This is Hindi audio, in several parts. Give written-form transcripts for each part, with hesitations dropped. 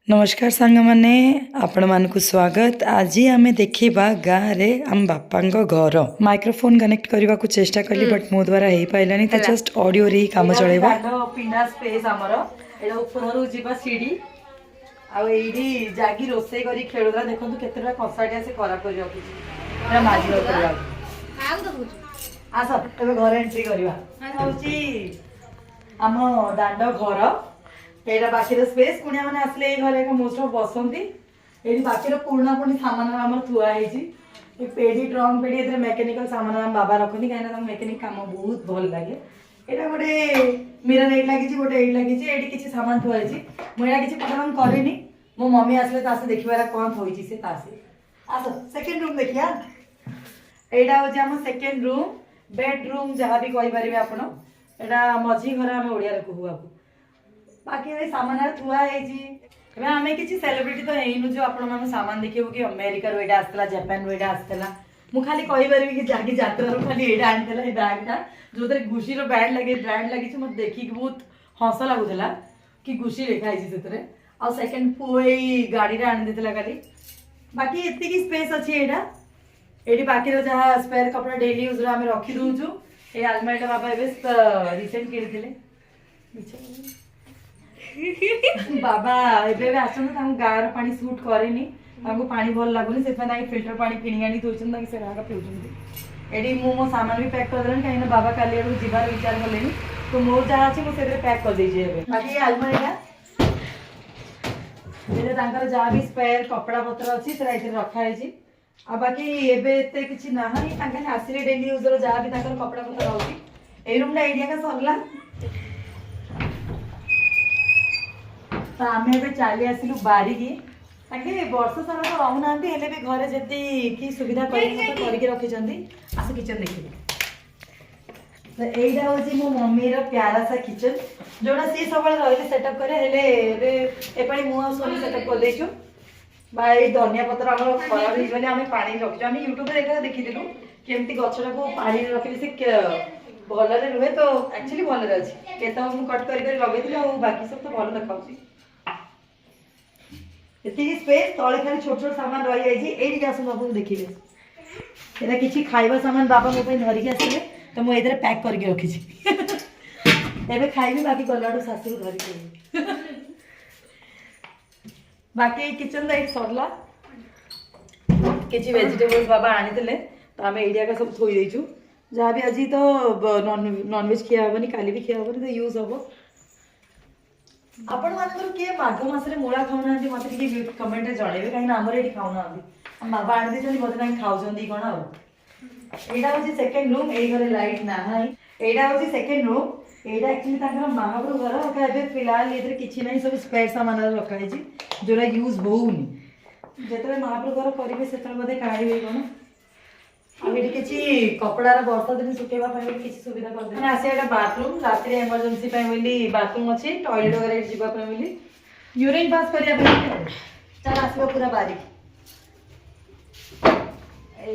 नमस्कार सांग मैंने आपण मानक स्वागत। आज आम देखा गाँव में आम बापा घर माइक्रोफोन कनेक्ट करने को चेष्टा कली बट मो द्वारा हो पारानी तो जस्ट ऑडियो रे ही काम चलेबा। पिंडा स्पेस आमर एटा ऊपर जीवा सीढ़ी आईडी जागी रोसे करी खेलुला देखो केतटा कसाटिया से करा कर रखी माझी आस ए घर एंट्री करवा आम दांड घर एटा बाकी स्पेस कुणिया मैंने आसले घरे मोस्ट ऑफ बसंती ये बाकी पुराणा पुणी सामान आम थुआई पेडी ट्रंक पेडी ए मेकानिकल सामान आम बाबा रखती कहीं मेकानिक काम बहुत भल लगे। यहाँ गोटे मिरर एट लगी गोटे एट लगी ये किसी सामान थुआई मुझे किसी पसंद करनी मो मम्मी आसले देखिबार कौन थोड़ी से आस सेकेंड रूम देखिया यहाँ हूँ आम सेकेंड रूम बेडरूम जहाँ भी कहींपारे आपण एटा मझी घर आम ओडिया कहू आपको बाकी ये सामान थुआई आम किसी सेलिब्रिटी तो है जो आपण मान सामान देखिए कि अमेरिका रो आसला जापान रो आसला मु खाली कहींपारि कि जागी यात्रा खाली एटा आनीला ये बैगटा जो गुशी रो बैंड लगे ब्रांड लगी मत देखिक बहुत हस लगुला कि गुशी लिखाई से आ सेकेंड पुओ गाड़ी आनी खाली बाकी एति स्पेस अच्छी यहाँ ये बाकी जहाँ स्पेयर कपड़ा डेली यूज आम रखी दूचु ये आलमारीटा बाबा रिसेंट किनी बाबा एबे आसना गाँव पानी सुट करेनि पानी भल लगुनि से फिल्टर पानी किणी आनी दौरान से पीछे ये मो सामान भी पैक करदेली कहीं बाबा काली आड़ जीवार विचार कले तो मोर जहाँ अच्छी मुझे पैक कर दीजिए बाकी आलमारीटा जहाँ भी स्पेयर कपड़ा पत्र अच्छी रखाई आ बाकी एबे किसी ना आसिले डेली यूज जहाँ भी कपड़ा पत्र रोचे रूमटा एरिया का सरला तो आम ए चली आसलु बारिकी वर्ष सारा तो रहना भी घरे जी सुविधा करके रखी आस किचन देखिए तो यहीटा हूँ मो मम्मी प्यारा सा किचन जोड़ा सी सब रही सेटअप करे एपाई मुझे सोनी सेटअप कर देचु भाई धनिया पत्र आम खराब हो आम पा रखी आम यूट्यूब देखीलु केमती गछटा को पानी रखिले से भल रुहे तो एक्चुअली भल अच्छी केत कट कर लगे बाकी सब तो भल देखा ये स्पेस तले खाली छोट छोट सामान रही जाइए आस बाबू देखिए यहाँ किसी खाइबा सामान बाबा मो धरिकी आसले तो मुझे पैक करके रखी एबे खाइबी बाकी गला शाशु धरिकी बाकी किचन लाइट सरला किसी वेजिटेबल्स बाबा आनी तो आम एरिया सब थोई देचु जहाँ भी आज तो नॉनवेज खिया हेनी काली भी खिया हेनी तो यूज हम आपण मानकर किए माघ मासरे मूला खाऊना मत कमेंट जनइबे कहीं आमर ये खाऊना बाबा आनी दे मत खाऊँ कौन आईटा हूँ सेकेंड रूम ये घरे लाइट ना यहाँ हूँ सेकेंड रूम यहाँ एक्चुअली महाप्रभु घर ए फिलहाल ये किसी ना सब स्पेयर सामान रखाई जोरा यूज होनी जो महाप्रभु घर करेंगे से बोधे काढ़े कौन आगे किसी कपड़ा वर्षा दिन सुखेवा किसी सुविधा कर आसा बाथरूम रात एमरजेंसी बोली बाथरूम अच्छी टॉयलेट वगैरह जावाई यूरिन पास करने चल आसवा पूरा बारिक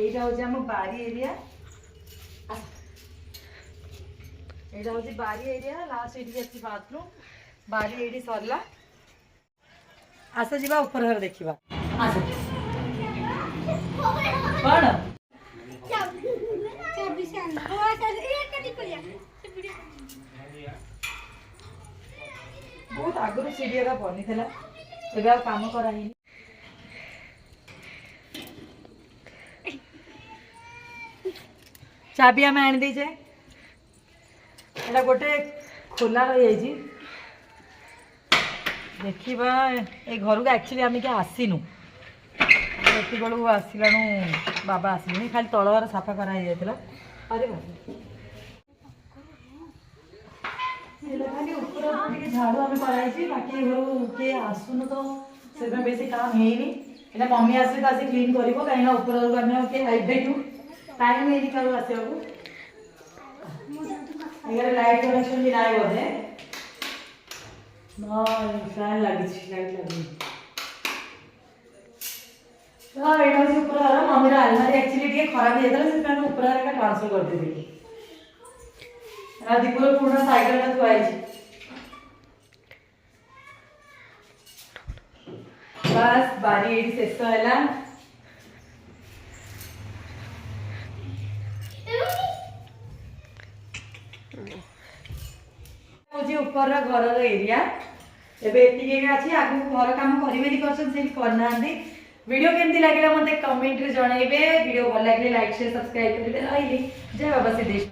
यहाँ हूँ आम बारी एरिया यहाँ हूँ बारी एरिया लास्ट ये अच्छी बाथरूम बारी ये सरला आस जा ऊपर घर देखा आस कौन बहुत आगुरी सीढ़ी बनी थी काम कराई चाबी आम आनी देचे एटा गोटे खोला रही देखा ए घर को एक्चुअली आम क्या आसीनु ये बेलू आसला बाबा आसले खाली तल साफा कराई अरे खाली ऊपर झाड़ू आम कराई बाकी घर किए आसुन तो से बेस काम है मम्मी आसे तो आसे क्लीन कर कहीं ऊपर आम किए हाइब्रिड टाइम है क्या आसवाक लाइट कनेक्शन भी ना बोधे फैन लगी लाइट लगी तो यहाँ हूँ ऊपर मम्मी आलमारी एक्चुअली खराब हो जाता है ऊपर ट्रांसफर कर देती दीपुर पुराना साइकेल थुआई बस बारी एडी शेष है ऊपर घर एरिया एबे अच्छी आगू घर कम करना वीडियो केमती लगे मत कमेंट रे जनइबे वीडियो भल लगे लाइक शेयर सब्सक्राइब करेंगे। जय बाबा सिद्धेश्वर।